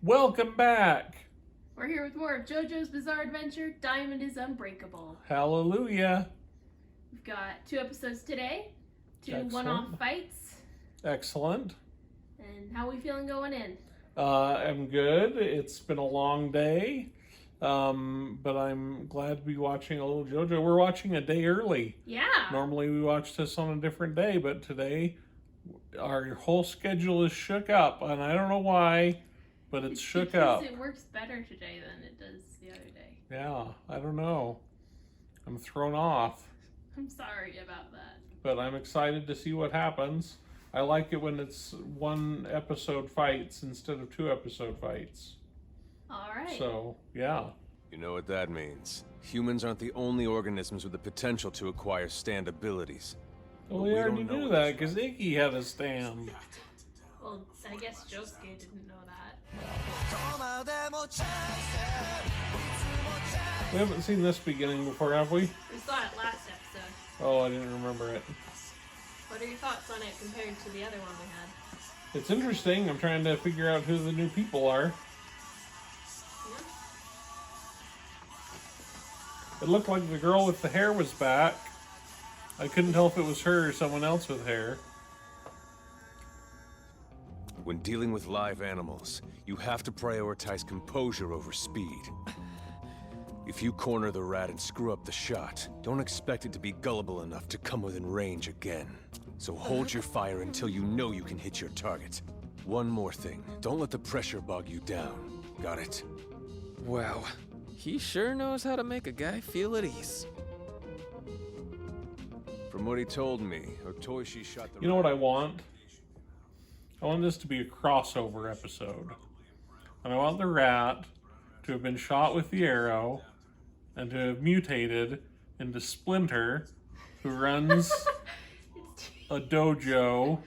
Welcome back. We're here with more of JoJo's Bizarre Adventure, Diamond is Unbreakable. Hallelujah. We've got 2 episodes today, 2 Excellent. one-off fights. Excellent. And how are we feeling going in? I'm good. It's been a long day, but I'm glad to be watching a little JoJo. We're watching a day early. Yeah. Normally we watch this on a different day, but today our whole schedule is shook up, and I don't know why, but it's shook up. Because it works better today than it does the other day. Yeah, I don't know. I'm thrown off. I'm sorry about that. But I'm excited to see what happens. I like it when it's 1 episode fights instead of 2 episode fights. All right. So, yeah. You know what that means. Humans aren't the only organisms with the potential to acquire stand abilities. Well, we already knew that because Iggy had a stand. Well, I guess Josuke didn't know that. We haven't seen this beginning before, have we? We saw it last episode. Oh, I didn't remember it. What are your thoughts on it compared to the other one we had? It's interesting. I'm trying to figure out who the new people are. Yeah. It looked like the girl with the hair was back. I couldn't tell if it was her or someone else with hair. When dealing with live animals, you have to prioritize composure over speed. If you corner the rat and screw up the shot, don't expect it to be gullible enough to come within range again. So hold your fire until you know you can hit your target. One more thing, don't let the pressure bog you down. Got it? Wow, he sure knows how to make a guy feel at ease. From what he told me, Otoshi shot the You know what I want? I want this to be a crossover episode. And I want the rat to have been shot with the arrow and to have mutated into Splinter, who runs a dojo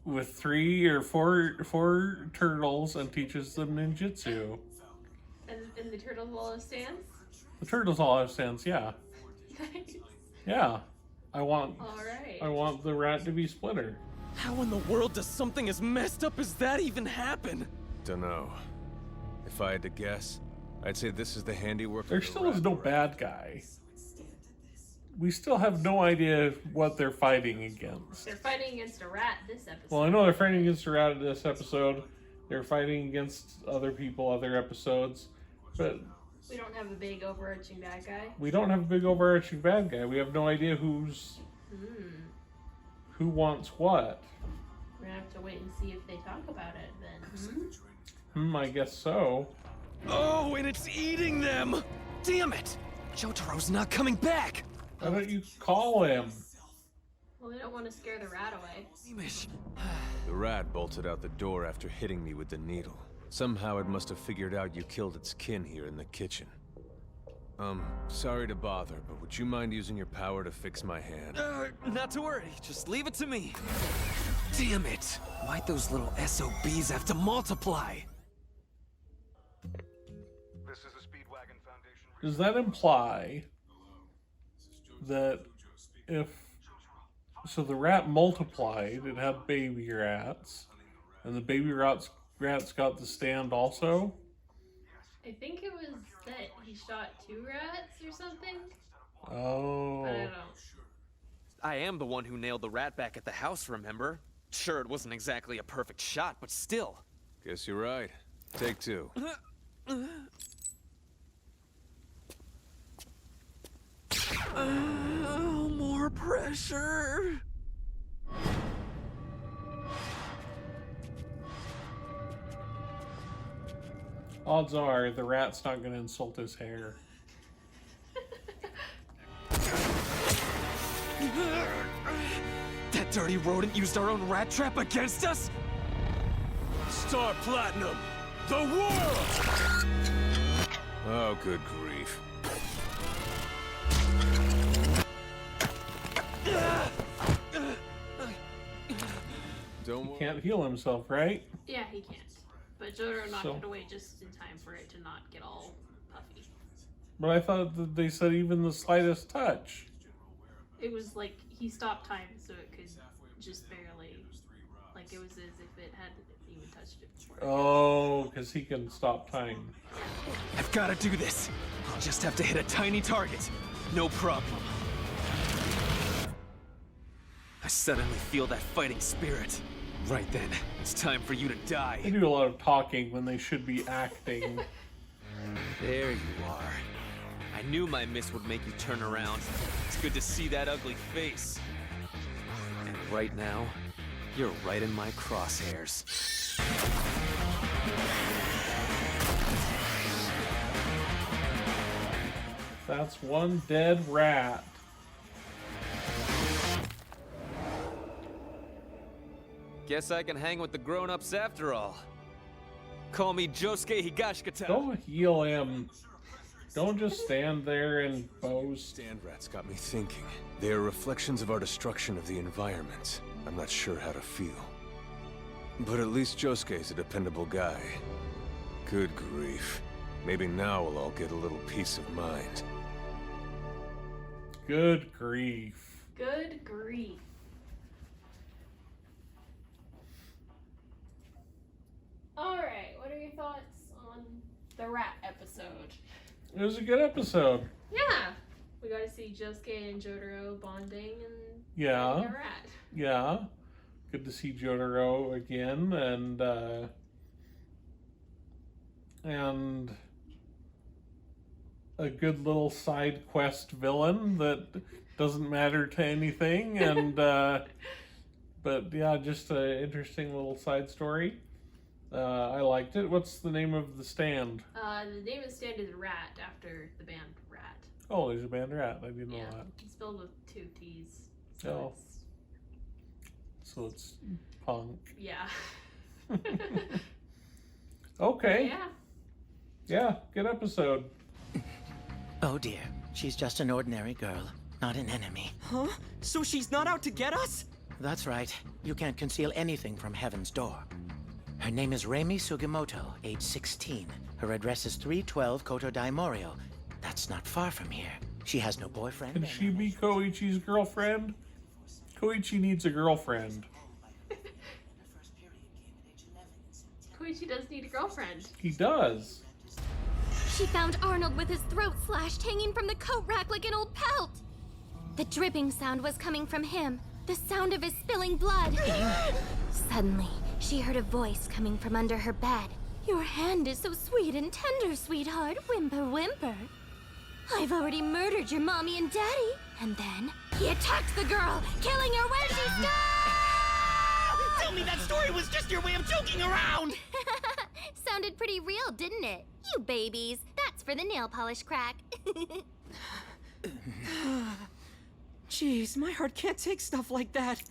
with 3 or 4 turtles and teaches them ninjutsu. And the turtles all have stands? The turtles all have stands, yeah. Nice. Yeah. I want the rat to be Splinter. How in the world does something as messed up as that even happen? Dunno. If I had to guess, I'd say this is the handiwork There of the still is rat no lord. bad guy. We still have no idea what they're fighting against. They're fighting against a rat this episode. Well, I know they're fighting against a rat in this episode. They're fighting against other people, other episodes. But We don't have a big overarching bad guy. we don't have a big overarching bad guy. We have no idea who wants what. We're gonna have to wait and see if they talk about it then. I guess so. Oh, and it's eating them! Damn it! Jotaro's not coming back! Why don't you call him? Well, we don't want to scare the rat away. The rat bolted out the door after hitting me with the needle. Somehow it must have figured out you killed its kin here in the kitchen. Sorry to bother, but would you mind using your power to fix my hand? Not to worry, just leave it to me. Damn it! Why'd those little SOBs have to multiply? This is the Speedwagon Foundation. Does that imply that if... So the rat multiplied, it had baby rats, and the baby rats got the stand also? I think it was that he shot 2 rats or something. Oh. But I don't know. I am the one who nailed the rat back at the house, remember? Sure, it wasn't exactly a perfect shot, but still. Guess you're right. Take 2. Oh, more pressure. Odds are the rat's not going to insult his hair. That dirty rodent used our own rat trap against us? Star Platinum! The world! Oh, good grief. Don't worry. Can't heal himself, right? Yeah, he can't. But Jotaro knocked So- it away just in time for it to not get all puffy. But I thought that they said even the slightest touch. It was like he stopped time so it could just barely Like it was as if it hadn't even touched it before. Oh, because he can stop time. I've got to do this. I'll just have to hit a tiny target. No problem. I suddenly feel that fighting spirit. Right then, it's time for you to die. They do a lot of talking when they should be acting. There you are. I knew my miss would make you turn around. It's good to see that ugly face. And right now, you're right in my crosshairs. That's one dead rat. Guess I can hang with the grown-ups after all. Call me Josuke Higashikata. Don't heal him. Don't just stand there and boast. Stand rats got me thinking. They are reflections of our destruction of the environment. I'm not sure how to feel. But at least Josuke's a dependable guy. Good grief. Maybe now we'll all get a little peace of mind. Good grief. Good grief. Alright, what are your thoughts on the rat episode? It was a good episode. Yeah. We got to see Josuke and Jotaro bonding and Yeah. fighting a rat. Yeah. Good to see Jotaro again, and a good little side quest villain that doesn't matter to anything, and but yeah, just an interesting little side story. I liked it. What's the name of the stand? The name of the stand is Rat, after the band Rat. Oh, there's a band Rat. I didn't know Yeah, that. it's spelled with 2 T's. So Oh. it's, So it's punk. yeah. Okay. Yeah. Yeah, good episode. Oh dear, she's just an ordinary girl, not an enemy. Huh? So she's not out to get us? That's right. You can't conceal anything from Heaven's Door. Her name is Reimi Sugimoto, age 16. Her address is 312 Koto Daimorio. That's not far from here. She has no boyfriend. Can and she be Koichi's girlfriend? Koichi needs a girlfriend. Koichi does need a girlfriend. He does. She found Arnold with his throat slashed, hanging from the coat rack like an old pelt. The dripping sound was coming from him, the sound of his spilling blood. Suddenly, she heard a voice coming from under her bed. Your hand is so sweet and tender, sweetheart. Whimper, whimper. I've already murdered your mommy and daddy. And then, he attacked the girl, killing her when she stood! Tell me that story was just your way of joking around! Sounded pretty real, didn't it? You babies. That's for the nail polish crack. Jeez, my heart can't take stuff like that.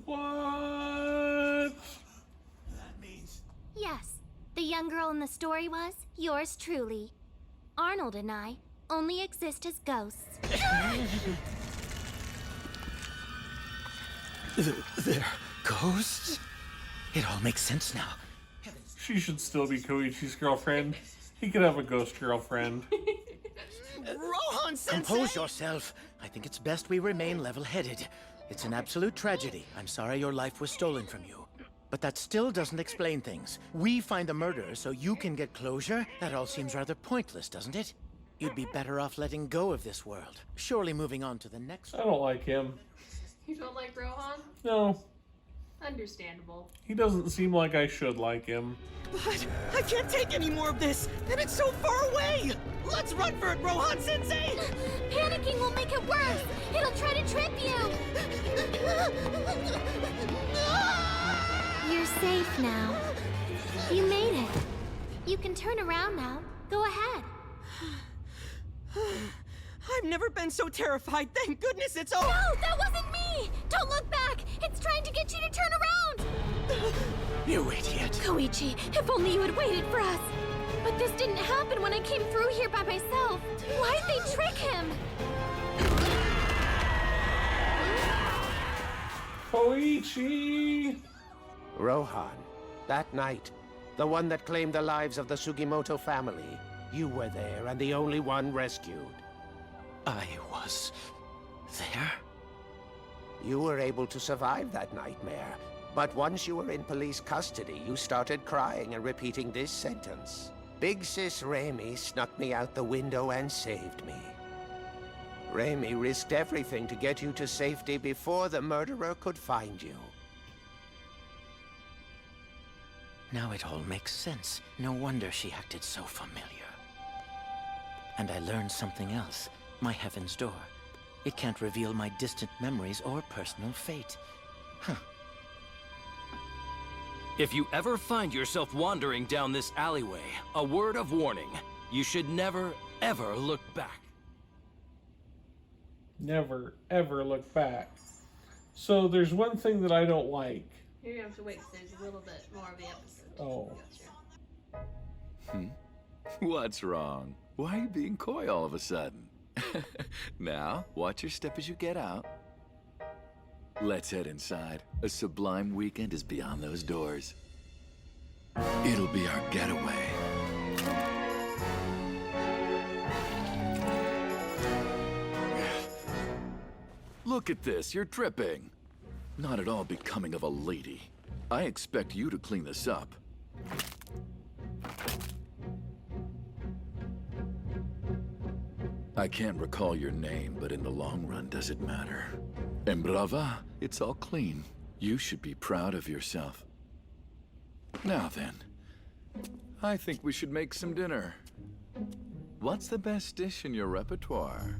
What? Yes, the young girl in the story was yours truly. Arnold and I only exist as ghosts. They're ghosts? It all makes sense now. She should still be Koichi's girlfriend. He could have a ghost girlfriend. Rohan Sensei! Compose yourself. I think it's best we remain level-headed. It's an absolute tragedy. I'm sorry your life was stolen from you. But that still doesn't explain things. We find the murderer so you can get closure? That all seems rather pointless, doesn't it? You'd be better off letting go of this world. Surely moving on to the next I one. don't like him. You don't like Rohan? No, Understandable. he doesn't seem like I should like him. But I can't take any more of this, and it's so far away! Let's run for it, Rohan Sensei! Panicking will make it worse. It'll try to trip you. You're safe now. You made it. You can turn around now. Go ahead. I've never been so terrified. Thank goodness it's over! No, that wasn't me! Don't look back! It's trying to get you to turn around! You idiot. Koichi, if only you had waited for us! But this didn't happen when I came through here by myself. Why'd they trick him? Koichi! Rohan, that night, The one that claimed the lives of the Sugimoto family. You were there and the only one rescued. I was there? You were able to survive that nightmare. But once you were in police custody, you started crying and repeating this sentence. Big Sis Raimi snuck me out the window and saved me. Raimi risked everything to get you to safety before the murderer could find you. Now it all makes sense. No wonder she acted so familiar. And I learned something else. My Heaven's Door. It can't reveal my distant memories or personal fate. Huh. If you ever find yourself wandering down this alleyway, a word of warning. You should never, ever look back. Never, ever look back. So there's one thing that I don't like. You're gonna have to wait 'cause there's a little bit more of the episode. Oh. What's wrong? Why are you being coy all of a sudden? Now, watch your step as you get out. Let's head inside. A sublime weekend is beyond those doors. It'll be our getaway. Look at this, you're dripping. Not at all becoming of a lady. I expect you to clean this up. I can't recall your name, but in the long run, does it matter? And brava, it's all clean. You should be proud of yourself. Now then, I think we should make some dinner. What's the best dish in your repertoire?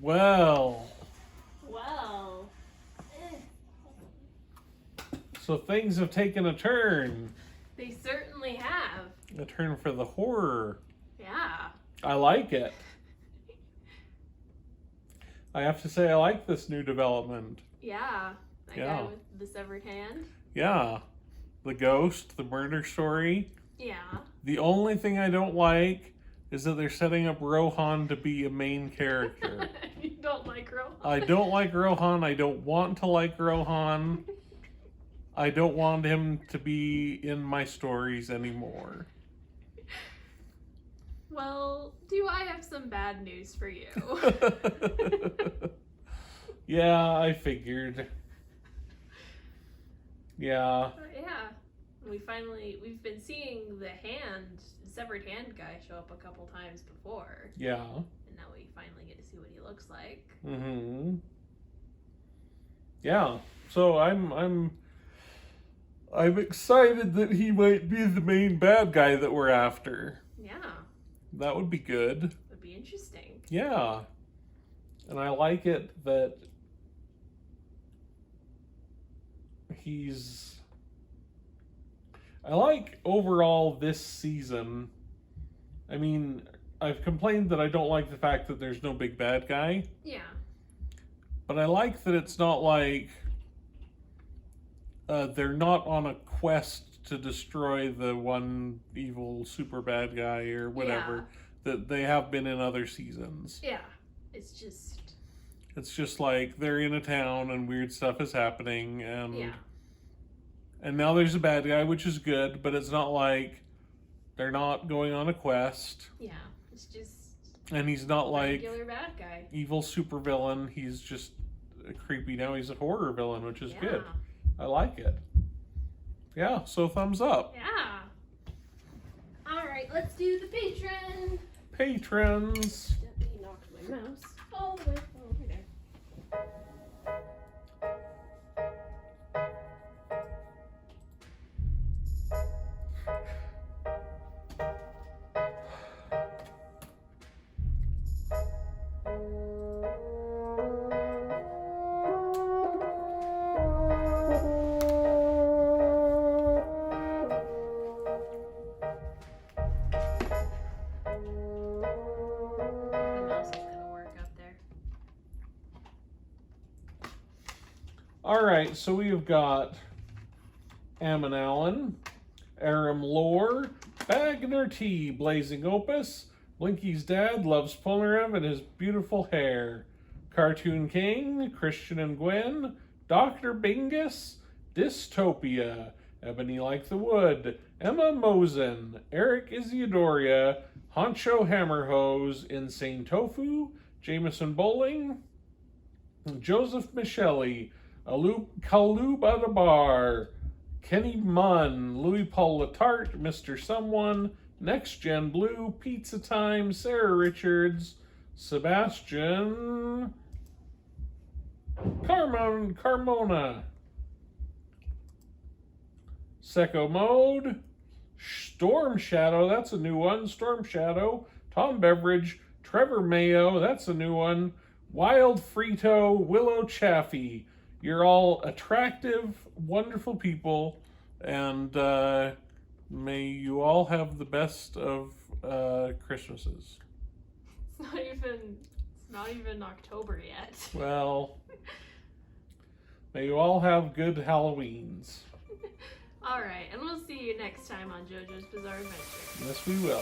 Well. Well. So things have taken a turn. They certainly have. A turn for the horror. Yeah. I like it. I have to say I like this new development. Yeah. That guy with the severed hand. Yeah. The ghost, the murder story. Yeah. The only thing I don't like is that they're setting up Rohan to be a main character. You don't like Rohan? I don't like Rohan. I don't want to like Rohan. I don't want him to be in my stories anymore. Well, do I have some bad news for you? Yeah, I figured. Yeah. Yeah. We've been seeing the severed hand guy show up a couple times before. Yeah. And now we finally get to see what he looks like. Mm-hmm. Yeah. So I'm excited that he might be the main bad guy that we're after. Yeah. That would be good. Would be interesting. Yeah. And I like it that I like overall this season. I mean, I've complained that I don't like the fact that there's no big bad guy. Yeah. But I like that it's not like they're not on a quest to destroy the one evil super bad guy or whatever that they have been in other seasons. Yeah. It's just like they're in a town and weird stuff is happening and now there's a bad guy, which is good, but it's not like they're not going on a quest. Yeah. It's just and he's not like regular bad guy. Evil supervillain. He's just creepy now. He's a horror villain, which is good. I like it. Yeah, so thumbs up. Yeah. All right, let's do the patron. Patrons. Let me knock my mouse all the way over there. Alright, so we have got Ammon Allen, Aram Lore, Bagner T, Blazing Opus, Blinky's dad loves Polnarev and his beautiful hair, Cartoon King, Christian and Gwen, Dr. Bingus, Dystopia, Ebony Like the Wood, Emma Mosen, Eric Isidora, Honcho Hammerhose, Insane Tofu, Jameson Bowling, Joseph Michelli, Kalub Adabar, Kenny Munn, Louis Paul Latarte, Mr. Someone, Next Gen Blue, Pizza Time, Sarah Richards, Sebastian Carmona, Secco Mode, Storm Shadow, that's a new one, Storm Shadow, Tom Beveridge, Trevor Mayo, that's a new one, Wild Frito, Willow Chaffee. You're all attractive, wonderful people, and may you all have the best of Christmases. It's not even October yet. Well, may you all have good Halloweens. Alright, and we'll see you next time on JoJo's Bizarre Adventure. Yes, we will.